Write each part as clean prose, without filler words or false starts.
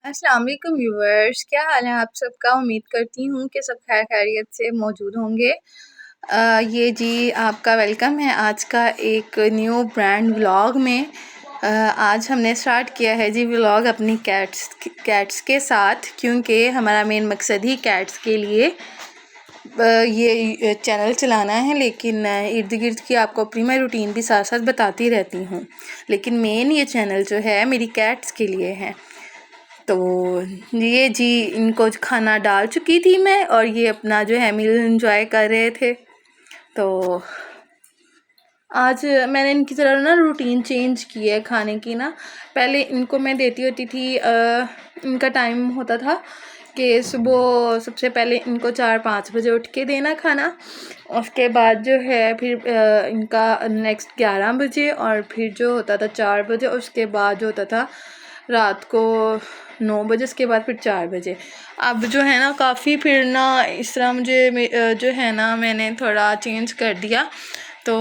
अस्सलाम वालेकुम व्यूअर्स, क्या हाल है आप सबका। उम्मीद करती हूँ कि सब खैर खैरियत से मौजूद होंगे। ये जी आपका वेलकम है आज का एक न्यू ब्रांड व्लॉग में। आज हमने स्टार्ट किया है जी व्लॉग अपनी कैट्स के साथ, क्योंकि हमारा मेन मकसद ही कैट्स के लिए ये चैनल चलाना है। लेकिन इर्द गिर्द की आपको अपनी मैं रूटीन भी साथ साथ बताती रहती हूँ, लेकिन मेन ये चैनल जो है मेरी कैट्स के लिए है। तो ये जी इनको खाना डाल चुकी थी मैं, और ये अपना जो है मील एंजॉय कर रहे थे। तो आज मैंने इनकी तरह ना रूटीन चेंज की है खाने की ना। पहले इनको मैं देती होती थी, इनका टाइम होता था कि सुबह सबसे पहले इनको 4-5 बजे उठ के देना खाना। उसके बाद जो है फिर इनका नेक्स्ट 11 बजे, और फिर जो होता था 4 बजे। उसके बाद जो होता था रात को 9 बजे, उसके बाद फिर 4 बजे। अब जो है ना काफ़ी फिर ना इस तरह मुझे जो है ना मैंने थोड़ा चेंज कर दिया। तो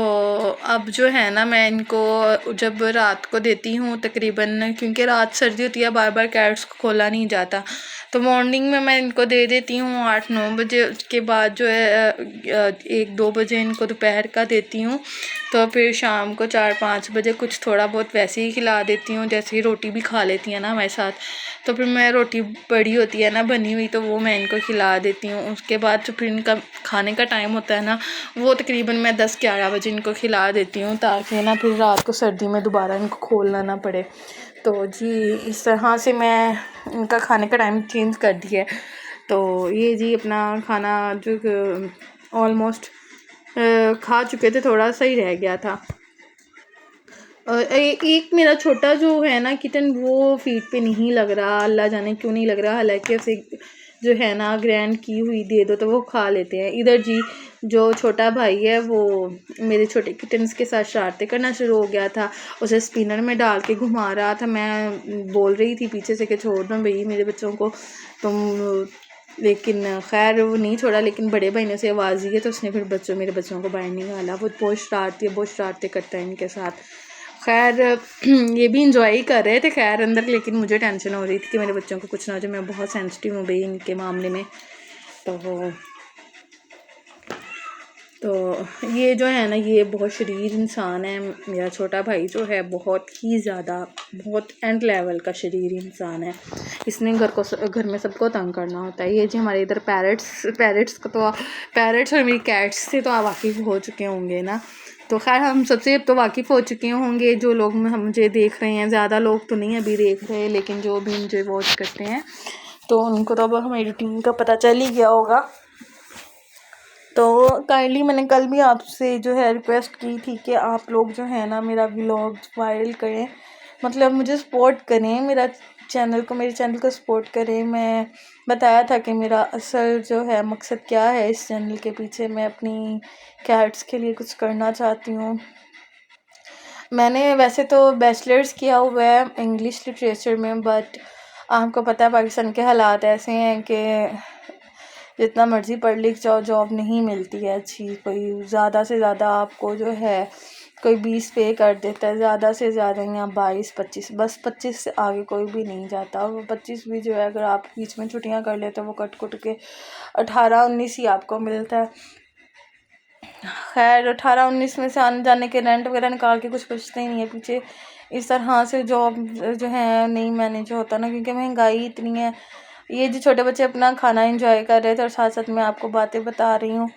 अब जो है ना मैं इनको जब रात को देती हूँ तकरीबन, क्योंकि रात सर्दी होती है, बार बार कैट्स को खोला नहीं जाता, तो मॉर्निंग में मैं इनको दे देती हूँ 8-9 बजे। उसके बाद जो है 1-2 बजे इनको दोपहर का देती हूँ। तो फिर शाम को 4-5 बजे कुछ थोड़ा बहुत वैसे ही खिला देती हूँ, जैसे ही रोटी भी खा लेती है ना हमारे साथ। तो फिर मैं रोटी बड़ी होती है ना बनी हुई, तो वो मैं इनको खिला देती हूँ। उसके बाद जो फिर इनका खाने का टाइम होता है ना, वो तकरीबन मैं 10-11 बजे इनको खिला देती हूँ, ताकि ना फिर रात को सर्दी में दोबारा इनको खोलना ना पड़े। तो जी इस तरह से मैं इनका खाने का टाइम चेंज कर दिया है। तो ये जी अपना खाना जो ऑलमोस्ट खा चुके थे, थोड़ा सा ही रह गया था। एक मेरा छोटा जो है ना किटन, वो फीड पे नहीं लग रहा, अल्लाह जाने क्यों नहीं लग रहा। हालांकि उसे जो है ना ग्रैंड की हुई दे दो तो वो खा लेते हैं। इधर जी जो छोटा भाई है वो मेरे छोटे किटन्स के साथ शरारतें करना शुरू हो गया था। उसे स्पिनर में डाल के घुमा रहा था। मैं बोल रही थी पीछे से कि छोड़ दो भाई मेरे बच्चों को तुम, लेकिन खैर वो नहीं छोड़ा। लेकिन बड़े भाई ने उसे आवाज़ दी है तो उसने फिर मेरे बच्चों को बाहर निकाला। वो बहुत शरारतें करता है इनके साथ। खैर ये भी इंजॉय ही कर रहे थे खैर अंदर, लेकिन मुझे टेंशन हो रही थी कि मेरे बच्चों को कुछ ना हो जाए। मैं बहुत सेंसिटिव हूँ भाई इनके मामले में। तो ये जो है ना ये बहुत शरीर इंसान है। मेरा छोटा भाई जो है बहुत ही ज़्यादा, बहुत एंड लेवल का शरीर इंसान है। इसने घर में सबको तंग करना होता है। ये जी हमारे इधर पैरट्स का तो पैरट्स और मेरी कैट्स से तो आप वाकिफ़ हो चुके होंगे ना। तो खैर हम सबसे अब तो वाकिफ़ हो चुके होंगे जो लोग हम मुझे देख रहे हैं। ज़्यादा लोग तो नहीं अभी देख रहे, लेकिन जो भी मुझे वॉच करते हैं तो उनको तो अब हमारी रूटीन का पता चल ही गया होगा। तो काइंडली मैंने कल भी आपसे जो है रिक्वेस्ट की थी कि आप लोग जो है ना मेरा व्लॉग वायरल करें, मतलब मुझे सपोर्ट करें, मेरे चैनल को सपोर्ट करें। मैं बताया था कि मेरा असल जो है मकसद क्या है इस चैनल के पीछे। मैं अपनी कैट्स के लिए कुछ करना चाहती हूँ। मैंने वैसे तो बैचलर्स किया हुआ है इंग्लिश लिटरेचर में, बट आपको पता है पाकिस्तान के हालात ऐसे हैं कि जितना मर्ज़ी पढ़ लिख जाओ जॉब नहीं मिलती है अच्छी। कोई ज़्यादा से ज़्यादा आपको जो है कोई 20 पे कर देता है, ज़्यादा से ज़्यादा यहाँ 22-25, बस 25 से आगे कोई भी नहीं जाता। वो 25 भी जो है अगर आप बीच में छुट्टियाँ कर लेते हो वो कट कुट के 18-19 ही आपको मिलता है। खैर 18-19 में से आने जाने के रेंट वगैरह निकाल के कुछ बचते ही नहीं है पीछे। इस तरह से जॉब जो है नहीं मैनेज होता ना, क्योंकि महंगाई इतनी है। ये जो छोटे बच्चे अपना खाना एंजॉय कर रहे थे और साथ साथ मैं आपको बातें बता रही हूँ।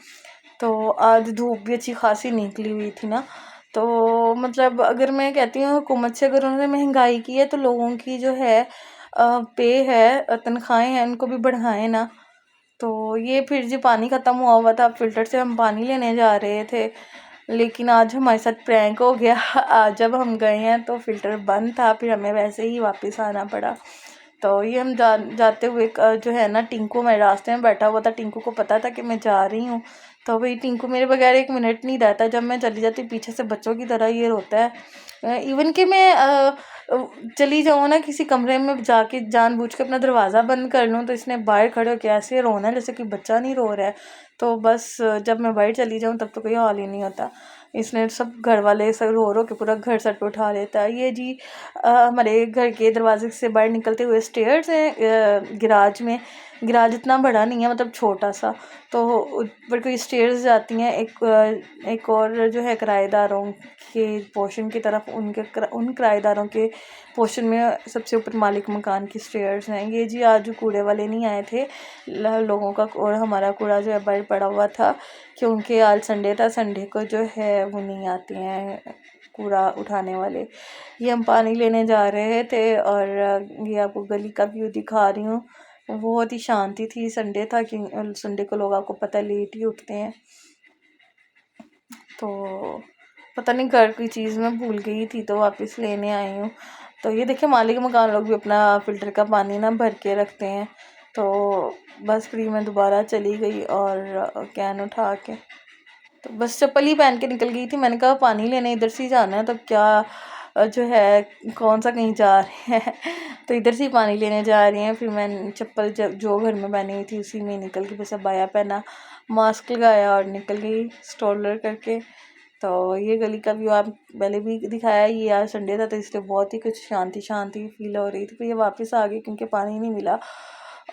तो आज धूप भी अच्छी खासी निकली हुई थी ना। तो मतलब अगर मैं कहती हूँ हुकूमत से अगर उन्होंने महंगाई की है तो लोगों की जो है पे है, तनख्वाहें हैं, उनको भी बढ़ाएं ना। तो ये फिर जी पानी ख़त्म हुआ था, फ़िल्टर से हम पानी लेने जा रहे थे, लेकिन आज हमारे साथ प्रैंक हो गया। आज जब हम गए हैं तो फ़िल्टर बंद था, फिर हमें वैसे ही वापस आना पड़ा। तो ये हम जाते हुए जो है ना टिंकू मेरे रास्ते में बैठा हुआ था। टिंकू को पता था कि मैं जा रही हूँ, तो भाई टिंकू मेरे बगैर 1 मिनट नहीं रहता। जब मैं चली जाती पीछे से बच्चों की तरह ये रोता है। इवन कि मैं चली जाऊँ ना किसी कमरे में जाके जानबूझ के अपना दरवाज़ा बंद कर लूँ तो इसने बाहर खड़े होकर ऐसे रोना है जैसे कि बच्चा नहीं रो रहा है। तो बस जब मैं बाहर चली जाऊँ तब तो कोई हाल ही नहीं होता। इसने सब घर वाले सब रो रो के पूरा घर सर पे उठा लेता है। ये जी हमारे घर के दरवाजे से बाहर निकलते हुए स्टेयर्स हैं गिराज में। गिराज इतना बड़ा नहीं है, मतलब छोटा सा, तो ऊपर कोई स्टेयर्स जाती हैं एक और जो है किराएदारों के पोर्शन की तरफ, उन किराएदारों के पोर्शन में सबसे ऊपर मालिक मकान की स्टेयर्स हैं। ये जी आज कूड़े वाले नहीं आए थे, लोगों का और हमारा कूड़ा जो है बाहर पड़ा हुआ था, क्योंकि आज संडे था, संडे को जो है वो नहीं आते हैं कूड़ा उठाने वाले। ये हम पानी लेने जा रहे थे और ये आपको गली का व्यू दिखा रही हूँ। बहुत ही शांति थी, संडे था कि संडे को लोग आपको पता लेट ही उठते हैं, तो पता नहीं घर कोई चीज़ मैं भूल गई थी तो वापस लेने आई हूँ। तो ये देखिए मालिक मकान लोग भी अपना फ़िल्टर का पानी ना भर के रखते हैं। तो बस फ्री में दोबारा चली गई और कैन उठा के, तो बस चप्पल ही पहन के निकल गई थी। मैंने कहा पानी लेने इधर से ही जाना है, तो क्या जो है कौन सा कहीं जा रहे हैं तो इधर से ही पानी लेने जा रही हैं। फिर मैं चप्पल जो घर में पहनी हुई थी उसी में निकल गई, बस अबाया पहना, मास्क लगाया और निकल गई स्ट्रोलर करके। तो ये गली का व्यू आप पहले भी दिखाया, ये आज संडे था तो इसलिए बहुत ही कुछ शांति शांति फील हो रही थी। फिर ये वापस आ गई क्योंकि पानी नहीं मिला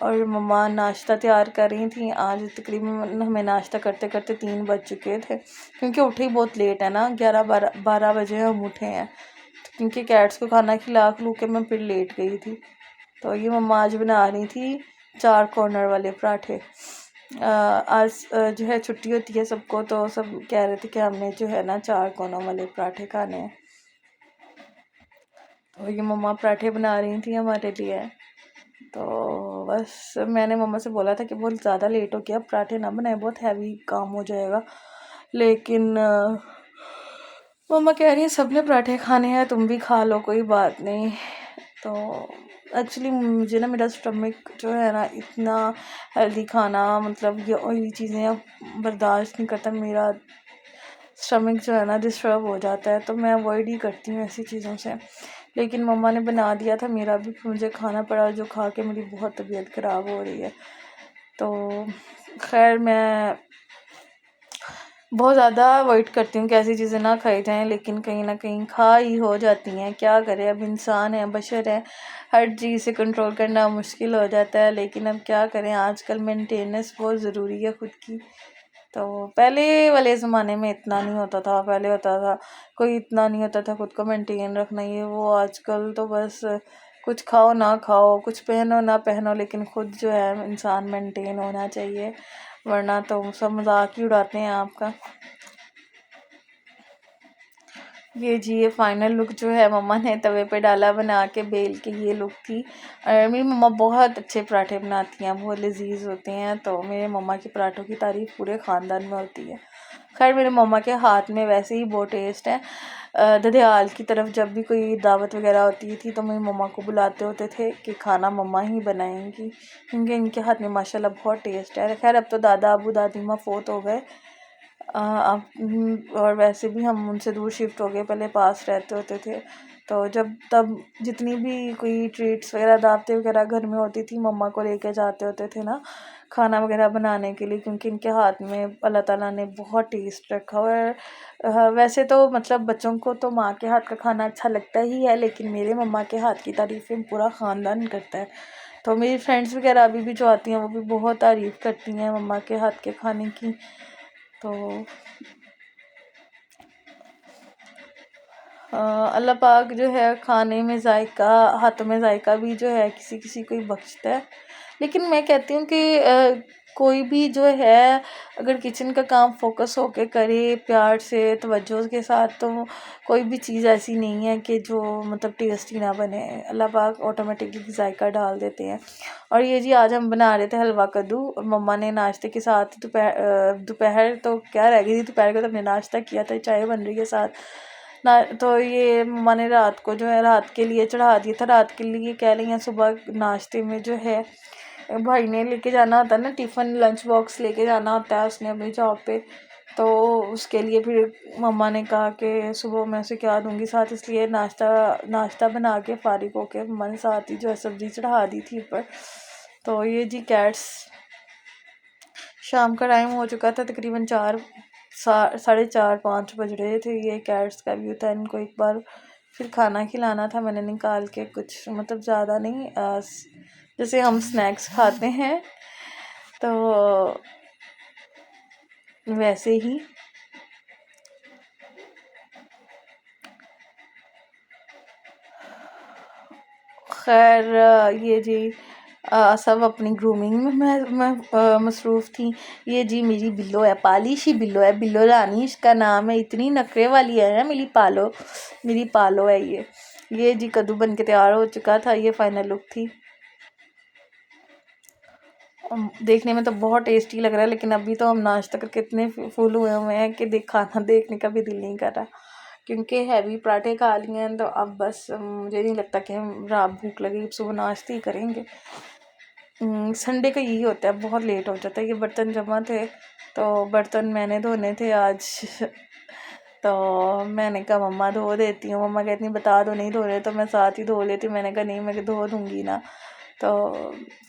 और मम्मा नाश्ता तैयार कर रही थी। आज तकरीबन हमें नाश्ता करते करते 3 बज चुके थे, क्योंकि उठे ही बहुत लेट है ना, 11-12 बजे हम उठे हैं, तो क्योंकि कैट्स को खाना खिला खलू के मैं फिर लेट गई थी। तो ये मम्मा आज बना रही थी 4 कॉर्नर वाले पराठे। आज जो है छुट्टी होती है सबको, तो सब कह रहे थे कि हमने जो है ना 4 कोनों वाले पराठे खाने हैं, तो ये मम्मा पराठे बना रही थी हमारे लिए। तो बस मैंने मम्मा से बोला था कि बहुत ज़्यादा लेट हो गया, पराठे ना बनाए, बहुत हैवी काम हो जाएगा, लेकिन मम्मा कह रही है सबने पराठे खाने हैं, तुम भी खा लो, कोई बात नहीं। तो एक्चुअली मुझे ना मेरा स्टमक जो है ना इतना हेल्दी खाना, मतलब ये ऑयली चीज़ें बर्दाश्त नहीं करता, मेरा स्टमक जो है ना डिस्टर्ब हो जाता है, तो मैं अवॉइड ही करती हूँ ऐसी चीज़ों से। लेकिन मम्मा ने बना दिया था, मेरा भी मुझे खाना पड़ा, जो खा के मेरी बहुत तबीयत ख़राब हो रही है। तो खैर मैं बहुत ज़्यादा अवॉइड करती हूँ कि ऐसी चीज़ें ना खाई जाएं, लेकिन कहीं ना कहीं खा ही हो जाती हैं, क्या करें, अब इंसान है, बशर है, हर चीज़ से कंट्रोल करना मुश्किल हो जाता है, लेकिन अब क्या करें, आजकल मेंटेनेंस बहुत ज़रूरी है ख़ुद की। तो पहले वाले ज़माने में इतना नहीं होता था, पहले होता था कोई इतना नहीं होता था ख़ुद को मेंटेन रखना, ये वो। आजकल तो बस कुछ खाओ ना खाओ, कुछ पहनो ना पहनो, लेकिन ख़ुद जो है इंसान मेंटेन होना चाहिए, वरना तो सब मजाक ही उड़ाते हैं आपका। ये जी ये फाइनल लुक जो है मम्मा ने तवे पे डाला बना के बेल के, ये लुक थी। और मेरी मम्मा बहुत अच्छे पराठे बनाती हैं, बहुत लजीज होते हैं, तो मेरे मम्मा के पराठों की तारीफ़ पूरे ख़ानदान में होती है। खैर मेरे मम्मा के हाथ में वैसे ही बहुत टेस्ट है। ददियाल की तरफ जब भी कोई दावत वगैरह होती थी तो मेरी मम्मा को बुलाते होते थे कि खाना मम्मा ही बनाएंगी, क्योंकि इनके हाथ में माशाल्लाह बहुत टेस्ट है। खैर अब तो दादा अबू दादी माँ फोत हो गए, अब और वैसे भी हम उनसे दूर शिफ्ट हो गए, पहले पास रहते होते थे, तो जब तब जितनी भी कोई ट्रीट्स वगैरह दावतें वगैरह घर में होती थी, मम्मा को लेके जाते होते थे ना खाना वगैरह बनाने के लिए, क्योंकि इनके हाथ में अल्लाह ताला ने बहुत टेस्ट रखा हुआ है। वैसे तो मतलब बच्चों को तो माँ के हाथ का खाना अच्छा लगता ही है, लेकिन मेरे मम्मा के हाथ की तारीफ़ें पूरा ख़ानदान करता है। तो मेरी फ्रेंड्स वगैरह अभी भी जो आती हैं वो भी बहुत तारीफ़ करती हैं मम्मा के हाथ के खाने की। तो अल्लाह पाक जो है खाने में जायका, हाथों में जायका भी जो है किसी किसी को ही बख्शता है। लेकिन मैं कहती हूँ कि कोई भी जो है अगर किचन का काम फोकस होके करे प्यार से तवज्जो के साथ, तो कोई भी चीज़ ऐसी नहीं है कि जो मतलब टेस्टी ना बने, अल्लाह पाक ऑटोमेटिकली जायका डाल देते हैं। और ये जी आज हम बना रहे थे हलवा कद्दू, और मम्मा ने नाश्ते के साथ दोपहर तो क्या रह गई थी, दोपहर को तो हमने नाश्ता किया था, चाय बन रही है साथ ना। तो ये मम्मा ने रात को जो है रात के लिए चढ़ा दिया था, रात के लिए कह रही हैं, सुबह नाश्ते में जो है भाई ने लेके जाना होता है ना, टिफ़िन लंच बॉक्स लेके जाना होता है उसने अपनी जॉब पे, तो उसके लिए फिर मम्मा ने कहा कि सुबह मैं उसे क्या दूंगी साथ, इसलिए नाश्ता बना के फारिग होके मम्मा ने साथ ही जो है सब्ज़ी चढ़ा दी थी ऊपर। तो ये जी कैट्स, शाम का टाइम हो चुका था, तकरीबन 4 4:30-5 बज रहे थे। ये कैट्स का व्यू था। इनको एक बार फिर खाना खिलाना था मैंने निकाल के, कुछ मतलब ज़्यादा नहीं, जैसे हम स्नैक्स खाते हैं तो वैसे ही। खैर ये जी सब अपनी ग्रूमिंग में मैं मसरूफ़ थी। ये जी मेरी बिल्लो है, पालिशी बिल्लो है, बिल्लो रानी इसका नाम है। इतनी नखरे वाली है ना मेरी पालो है ये जी कद्दू बन के तैयार हो चुका था। ये फाइनल लुक थी। देखने में तो बहुत टेस्टी लग रहा है, लेकिन अभी तो हम नाश्ता करके इतने फुल हुए हैं कि खाना देखने का भी दिल नहीं कर रहा, क्योंकि हैवी पराठे खा लिए हैं। तो अब बस मुझे नहीं लगता कि हम रात भूख लगेगी, सुबह नाश्ते ही करेंगे। संडे का यही होता है, बहुत लेट हो जाता है। ये बर्तन जमा थे तो बर्तन मैंने धोने थे आज। तो मैंने कहा मम्मा धो देती हूँ। मम्मा कहती बता दो नहीं धो रहे, तो मैं साथ ही धो लेती। मैंने कहा नहीं मैं धो दूँगी ना। तो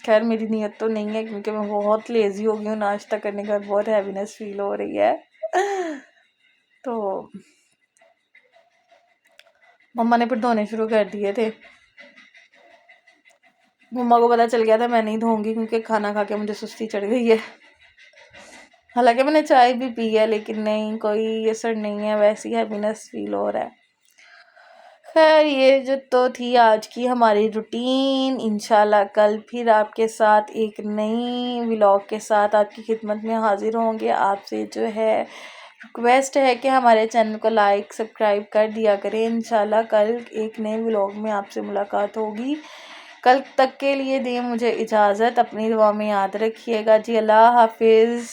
खैर मेरी नीयत तो नहीं है, क्योंकि मैं बहुत लेज़ी हो गई हूँ। नाश्ता करने के बाद बहुत हैवीनेस फील हो रही है। तो मम्मा ने फिर धोने शुरू कर दिए थे। मम्मा को पता चल गया था मैं नहीं धोऊंगी, क्योंकि खाना खा के मुझे सुस्ती चढ़ गई है। हालांकि मैंने चाय भी पी है, लेकिन नहीं कोई असर नहीं है, वैसी हैप्पीनेस फील हो रहा है। खैर ये जो तो थी आज की हमारी रूटीन। इंशाल्लाह कल फिर आपके साथ एक नई व्लॉग के साथ आपकी खिदमत में हाजिर होंगे। आपसे जो है रिक्वेस्ट है कि हमारे चैनल को लाइक सब्सक्राइब कर दिया करें। इंशाल्लाह कल एक नए व्लॉग में आपसे मुलाकात होगी। कल तक के लिए दें मुझे इजाज़त। अपनी दुआ में याद रखिएगा जी। अल्लाह हाफिज़।